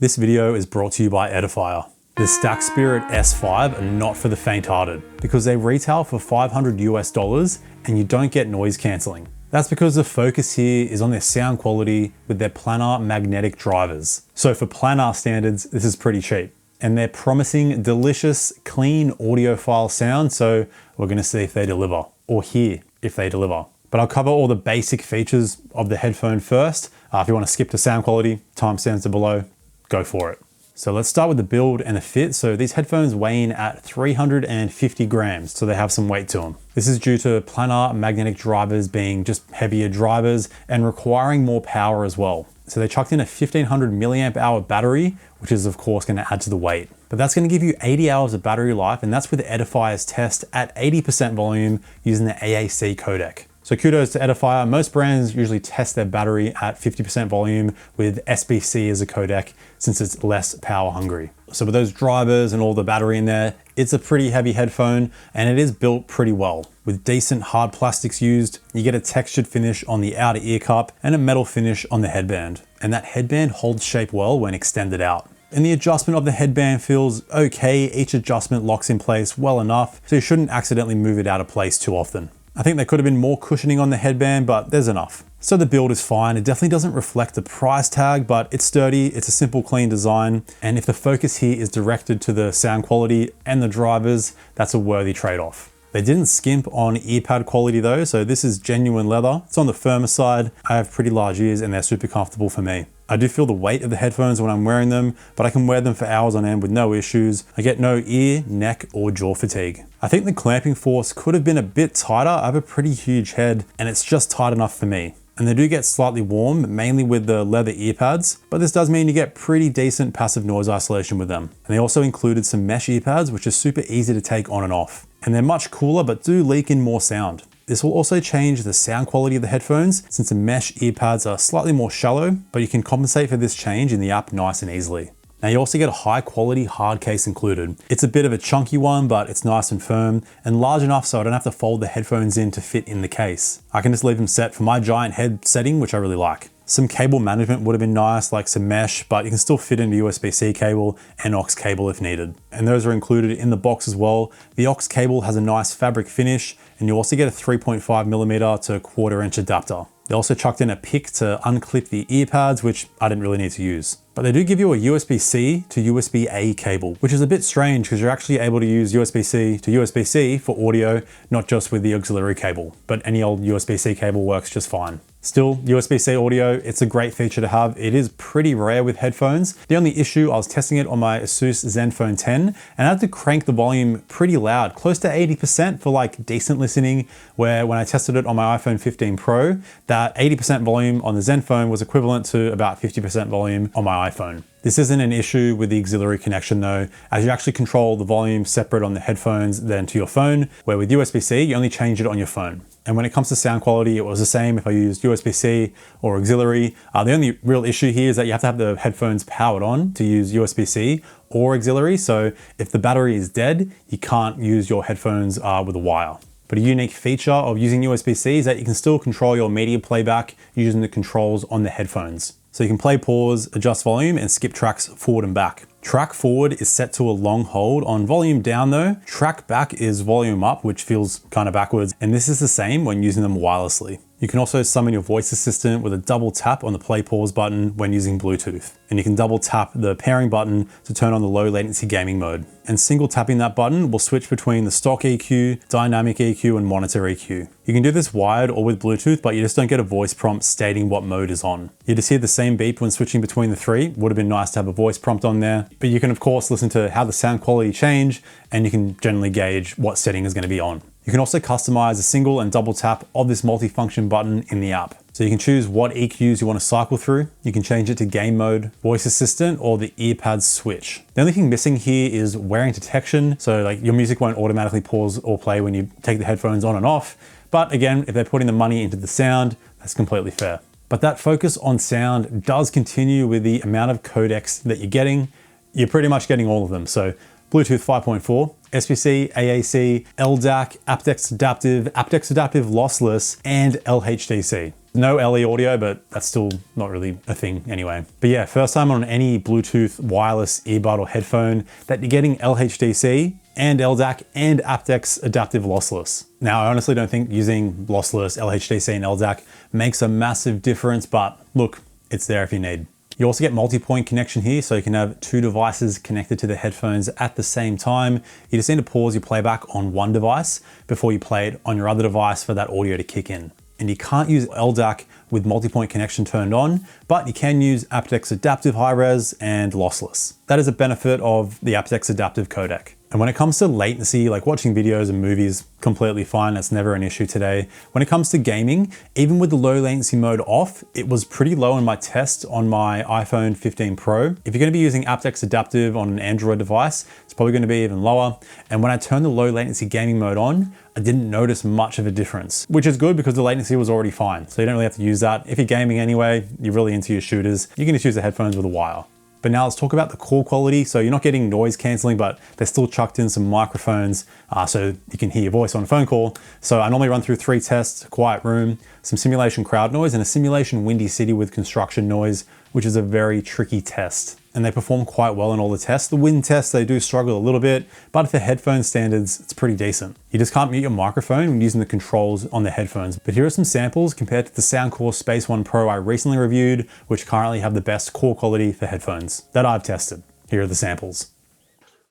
This video is brought to you by Edifier. The Stack Spirit S5 are not for the faint-hearted because they retail for $500 and you don't get noise cancelling. That's because the focus here is on their sound quality with their planar magnetic drivers. So for planar standards, this is pretty cheap. And they're promising delicious, clean audiophile sound, so we're gonna see if they deliver, or hear if they deliver. But I'll cover all the basic features of the headphone first. If you wanna skip to sound quality, timestamps are below, go for it. So let's start with the build and the fit. So these headphones weigh in at 350 grams, so they have some weight to them. This is due to planar magnetic drivers being just heavier drivers and requiring more power as well. So they chucked in a 1500 milliamp hour battery, which is of course gonna add to the weight. But that's gonna give you 80 hours of battery life, and that's with Edifier's test at 80% volume using the AAC codec. So kudos to Edifier. Most brands usually test their battery at 50% volume with SBC as a codec since it's less power hungry. So with those drivers and all the battery in there, it's a pretty heavy headphone and it is built pretty well. With decent hard plastics used, you get a textured finish on the outer ear cup and a metal finish on the headband. And that headband holds shape well when extended out. And the adjustment of the headband feels okay. Each adjustment locks in place well enough, so you shouldn't accidentally move it out of place too often. I think there could have been more cushioning on the headband, but there's enough. So the build is fine. It definitely doesn't reflect the price tag, but it's sturdy, it's a simple, clean design. And if the focus here is directed to the sound quality and the drivers, that's a worthy trade-off. They didn't skimp on earpad quality though, so this is genuine leather. It's on the firmer side. I have pretty large ears and they're super comfortable for me. I do feel the weight of the headphones when I'm wearing them, but I can wear them for hours on end with no issues. I get no ear, neck, or jaw fatigue. I think the clamping force could have been a bit tighter. I have a pretty huge head and it's just tight enough for me. And they do get slightly warm, mainly with the leather earpads, but this does mean you get pretty decent passive noise isolation with them. And they also included some mesh earpads, which is super easy to take on and off. And they're much cooler, but do leak in more sound. This will also change the sound quality of the headphones since the mesh earpads are slightly more shallow, but you can compensate for this change in the app nice and easily. Now you also get a high quality hard case included. It's a bit of a chunky one, but it's nice and firm and large enough so I don't have to fold the headphones in to fit in the case. I can just leave them set for my giant head setting, which I really like. Some cable management would have been nice, like some mesh, but you can still fit in a USB-C cable and aux cable if needed. And those are included in the box as well. The aux cable has a nice fabric finish, and you also get a 3.5mm to 1/4 inch adapter. They also chucked in a pick to unclip the earpads, which I didn't really need to use. But they do give you a USB-C to USB-A cable, which is a bit strange because you're actually able to use USB-C to USB-C for audio, not just with the auxiliary cable. But any old USB-C cable works just fine. Still, USB-C audio, it's a great feature to have. It is pretty rare with headphones. The only issue, I was testing it on my Asus Zenfone 10 and I had to crank the volume pretty loud, close to 80% for like decent listening, where when I tested it on my iPhone 15 Pro, that 80% volume on the Zenfone was equivalent to about 50% volume on my iPhone. This isn't an issue with the auxiliary connection though, as you actually control the volume separate on the headphones than to your phone, where with USB-C, you only change it on your phone. And when it comes to sound quality, it was the same if I used USB-C or auxiliary. The only real issue here is that you have to have the headphones powered on to use USB-C or auxiliary. So if the battery is dead, you can't use your headphones with a wire. But a unique feature of using USB-C is that you can still control your media playback using the controls on the headphones. So you can play, pause, adjust volume, and skip tracks forward and back. Track forward is set to a long hold. On volume down though, track back is volume up, which feels kind of backwards. And this is the same when using them wirelessly. You can also summon your voice assistant with a double tap on the play pause button when using Bluetooth. And you can double tap the pairing button to turn on the low latency gaming mode. And single tapping that button will switch between the stock EQ, dynamic EQ, and monitor EQ. You can do this wired or with Bluetooth, but you just don't get a voice prompt stating what mode is on. You just hear the same beep when switching between the three. Would have been nice to have a voice prompt on there. But you can of course listen to how the sound quality change, and you can generally gauge what setting is going to be on. You can also customize a single and double tap of this multifunction button in the app. So you can choose what EQs you want to cycle through. You can change it to game mode, voice assistant, or the earpad switch. The only thing missing here is wearing detection. So like your music won't automatically pause or play when you take the headphones on and off. But again, if they're putting the money into the sound, that's completely fair. But that focus on sound does continue with the amount of codecs that you're getting. You're pretty much getting all of them. So Bluetooth 5.4, SBC, AAC, LDAC, aptX Adaptive lossless, and LHDC. No LE audio, but that's still not really a thing anyway. But yeah, first time on any Bluetooth wireless earbud or headphone that you're getting LHDC and LDAC and aptX adaptive lossless. Now, I honestly don't think using lossless LHDC and LDAC makes a massive difference, but look, it's there if you need. You also get multi-point connection here, so you can have two devices connected to the headphones at the same time. You just need to pause your playback on one device before you play it on your other device for that audio to kick in. And you can't use LDAC with multi-point connection turned on, but you can use aptX adaptive high res and lossless. That is a benefit of the aptX adaptive codec. And when it comes to latency, like watching videos and movies, completely fine, that's never an issue today. When it comes to gaming, even with the low latency mode off, it was pretty low in my test on my iPhone 15 Pro. If you're gonna be using aptX adaptive on an Android device, it's probably gonna be even lower. And when I turned the low latency gaming mode on, I didn't notice much of a difference, which is good because the latency was already fine. So you don't really have to use that. If you're gaming anyway, you're really into your shooters, you can just use the headphones with a wire. But now let's talk about the call quality. So you're not getting noise canceling, but they're still chucked in some microphones so you can hear your voice on a phone call. So I normally run through 3 tests: a quiet room, some simulation crowd noise, and a simulation windy city with construction noise, which is a very tricky test. And they perform quite well in all the tests. The wind tests, they do struggle a little bit, but for headphone standards, it's pretty decent. You just can't mute your microphone when using the controls on the headphones. But here are some samples compared to the Soundcore Space One Pro I recently reviewed, which currently have the best call quality for headphones that I've tested. Here are the samples.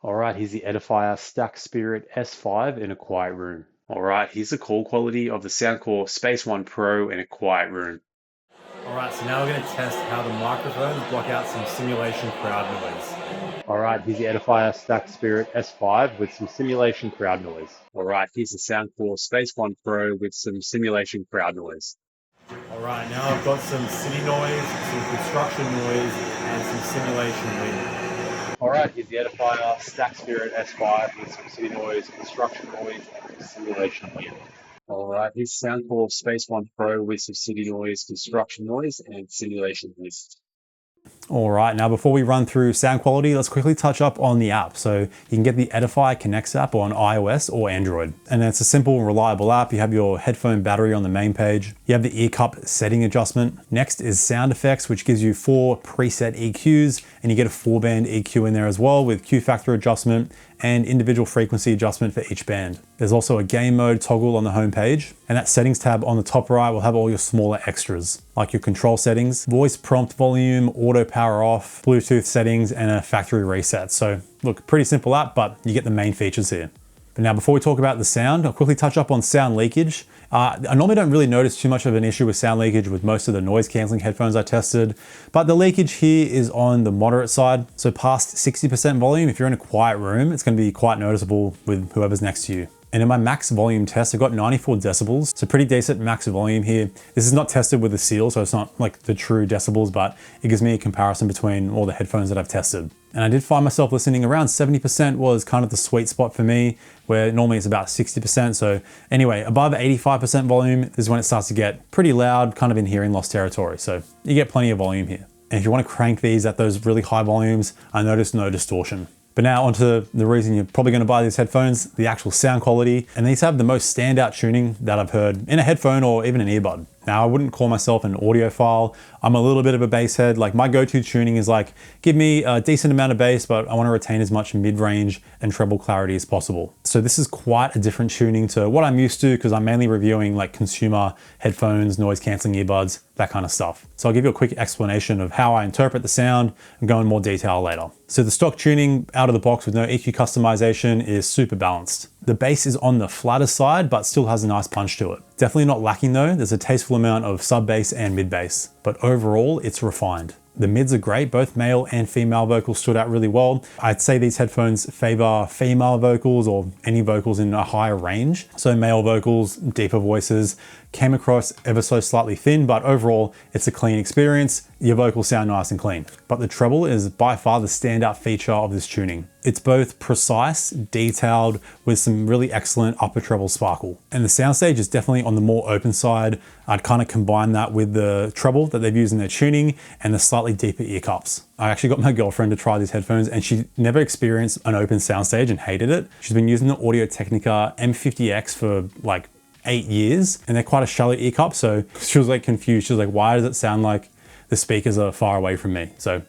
All right, here's the Edifier Stack Spirit S5 in a quiet room. All right, here's the call quality of the Soundcore Space One Pro in a quiet room. All right, so now we're going to test how the microphones block out some simulation crowd noise. All right, here's the Edifier Stack Spirit S5 with some simulation crowd noise. All right, here's the Soundcore Space One Pro with some simulation crowd noise. All right, now I've got some city noise, some construction noise, and some simulation wind. All right, here's the Edifier Stack Spirit S5 with some city noise, construction noise, and some simulation wind. All right, here's Soundcore Space One Pro with some city noise, construction noise, and simulation noise. All right, now before we run through sound quality, let's quickly touch up on the app. So you can get the Edifier Connects app on iOS or Android. And it's a simple, reliable app. You have your headphone battery on the main page. You have the ear cup setting adjustment. Next is sound effects, which gives you 4 preset EQs, and you get a 4-band EQ in there as well with Q factor adjustment and individual frequency adjustment for each band. There's also a game mode toggle on the home page, and that settings tab on the top right will have all your smaller extras, like your control settings, voice prompt volume, auto power off, Bluetooth settings, and a factory reset. So look, pretty simple app, but you get the main features here. But now before we talk about the sound, I'll quickly touch up on sound leakage. I normally don't really notice too much of an issue with sound leakage with most of the noise canceling headphones I tested, but the leakage here is on the moderate side. So past 60% volume, if you're in a quiet room, it's gonna be quite noticeable with whoever's next to you. And in my max volume test, I got 94 decibels. So pretty decent max volume here. This is not tested with a seal, so it's not like the true decibels, but it gives me a comparison between all the headphones that I've tested. And I did find myself listening around 70% was kind of the sweet spot for me, where normally it's about 60%. So anyway, above 85% volume is when it starts to get pretty loud, kind of in hearing loss territory. So you get plenty of volume here. And if you want to crank these at those really high volumes, I noticed no distortion. But now onto the reason you're probably going to buy these headphones, the actual sound quality. And these have the most standout tuning that I've heard in a headphone or even an earbud. Now, I wouldn't call myself an audiophile. I'm a little bit of a bass head. Like my go-to tuning is like, give me a decent amount of bass, but I want to retain as much mid-range and treble clarity as possible. So this is quite a different tuning to what I'm used to because I'm mainly reviewing like consumer headphones, noise canceling earbuds, that kind of stuff. So I'll give you a quick explanation of how I interpret the sound and go in more detail later. So the stock tuning out of the box with no EQ customization is super balanced. The bass is on the flatter side, but still has a nice punch to it. Definitely not lacking though. There's a tasteful amount of sub bass and mid bass, but overall it's refined. The mids are great, both male and female vocals stood out really well. I'd say these headphones favor female vocals or any vocals in a higher range. So male vocals, deeper voices, came across ever so slightly thin, but overall it's a clean experience. Your vocals sound nice and clean. But the treble is by far the standout feature of this tuning. It's both precise, detailed, with some really excellent upper treble sparkle. And the soundstage is definitely on the more open side. I'd kind of combine that with the treble that they've used in their tuning and the slightly deeper ear cups. I actually got my girlfriend to try these headphones and she never experienced an open soundstage and hated it. She's been using the Audio Technica M50X for like 8 years, and they're quite a shallow ear cup. So she was like confused. She was like, why does it sound like the speakers are far away from me? So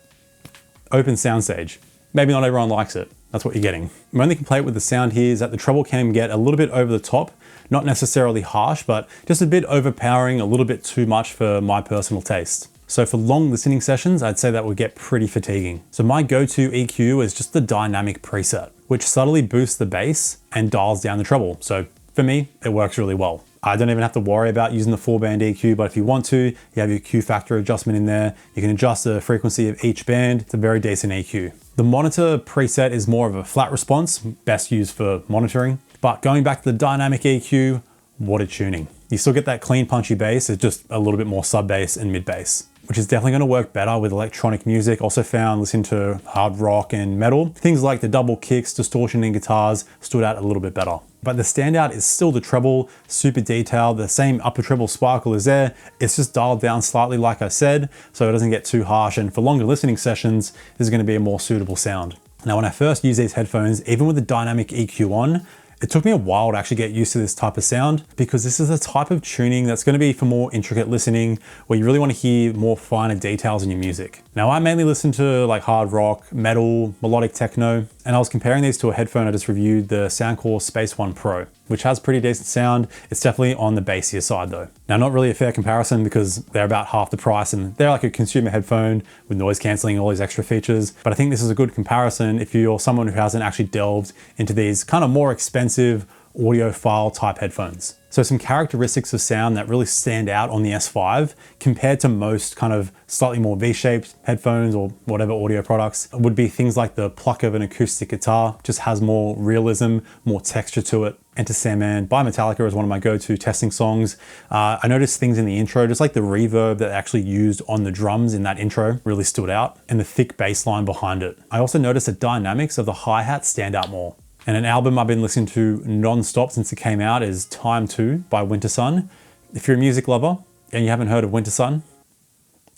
open soundstage. Maybe not everyone likes it. That's what you're getting. My only complaint with the sound here is that the treble can get a little bit over the top, not necessarily harsh, but just a bit overpowering, a little bit too much for my personal taste. So for long listening sessions, I'd say that would get pretty fatiguing. So my go-to EQ is just the dynamic preset, which subtly boosts the bass and dials down the treble. So for me, it works really well. I don't even have to worry about using the 4-band EQ, but if you want to, you have your Q factor adjustment in there. You can adjust the frequency of each band. It's a very decent EQ. The monitor preset is more of a flat response, best used for monitoring. But going back to the dynamic EQ, what a tuning. You still get that clean punchy bass, it's just a little bit more sub bass and mid bass, which is definitely going to work better with electronic music. Also found listening to hard rock and metal, things like the double kicks, distortion in guitars stood out a little bit better. But the standout is still the treble, super detailed. The same upper treble sparkle is there. It's just dialed down slightly, like I said, so it doesn't get too harsh. And for longer listening sessions, this is going to be a more suitable sound. Now, when I first used these headphones, even with the dynamic EQ on, it took me a while to actually get used to this type of sound, because this is a type of tuning that's going to be for more intricate listening, where you really want to hear more finer details in your music. Now, I mainly listen to like hard rock, metal, melodic techno, and I was comparing these to a headphone I just reviewed, the Soundcore Space One Pro, which has pretty decent sound. It's definitely on the bassier side though. Now, not really a fair comparison because they're about half the price and they're like a consumer headphone with noise cancelling, all these extra features. But I think this is a good comparison if you're someone who hasn't actually delved into these kind of more expensive audiophile type headphones. So some characteristics of sound that really stand out on the S5 compared to most kind of slightly more V-shaped headphones or whatever audio products would be things like the pluck of an acoustic guitar, just has more realism, more texture to it. Enter Sandman by Metallica is one of my go-to testing songs. I noticed things in the intro, just like the reverb that they actually used on the drums in that intro really stood out, and the thick bass line behind it. I also noticed the dynamics of the hi-hat stand out more. And an album I've been listening to non-stop since it came out is Time 2 by Wintersun. If you're a music lover and you haven't heard of Wintersun,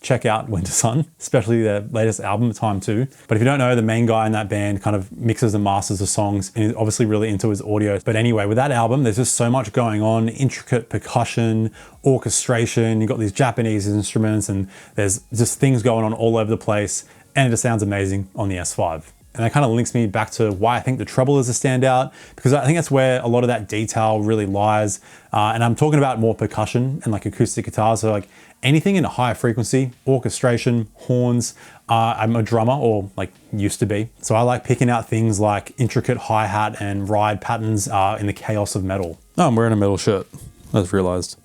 check out Wintersun, especially their latest album, Time 2. But if you don't know, the main guy in that band kind of mixes and masters the songs and is obviously really into his audio. But anyway, with that album, there's just so much going on, intricate percussion, orchestration, you've got these Japanese instruments and there's just things going on all over the place, and it just sounds amazing on the S5. And that kind of links me back to why I think the treble is a standout, because I think that's where a lot of that detail really lies. And I'm talking about more percussion and like acoustic guitars. So like anything in a higher frequency, orchestration, horns. I'm a drummer, or like used to be. So I like picking out things like intricate hi-hat and ride patterns in the chaos of metal. Oh, I'm wearing a metal shirt. I just realized.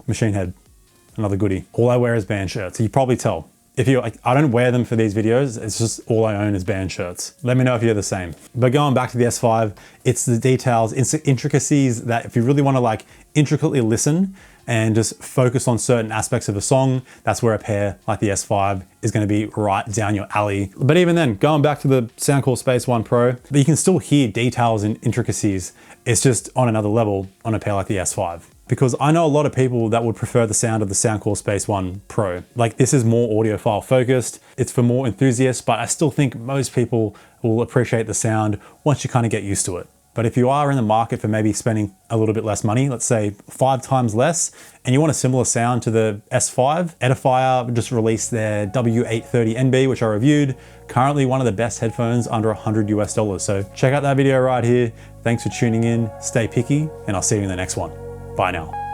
Machine Head, another goodie. All I wear is band shirts. You probably tell. If you like, I don't wear them for these videos, it's just all I own is band shirts. Let me know if you're the same. But going back to the S5, it's the details, it's the intricacies that if you really want to like intricately listen and just focus on certain aspects of a song, that's where a pair like the S5 is going to be right down your alley. But even then, going back to the Soundcore Space One Pro, you can still hear details and intricacies. It's just on another level on a pair like the S5. Because I know a lot of people that would prefer the sound of the Soundcore Space One Pro. Like, this is more audiophile focused, it's for more enthusiasts, but I still think most people will appreciate the sound once you kind of get used to it. But if you are in the market for maybe spending a little bit less money, let's say 5 times less, and you want a similar sound to the S5, Edifier just released their W830NB, which I reviewed. Currently one of the best headphones under $100 US. So check out that video right here. Thanks for tuning in, stay picky, and I'll see you in the next one. Bye now.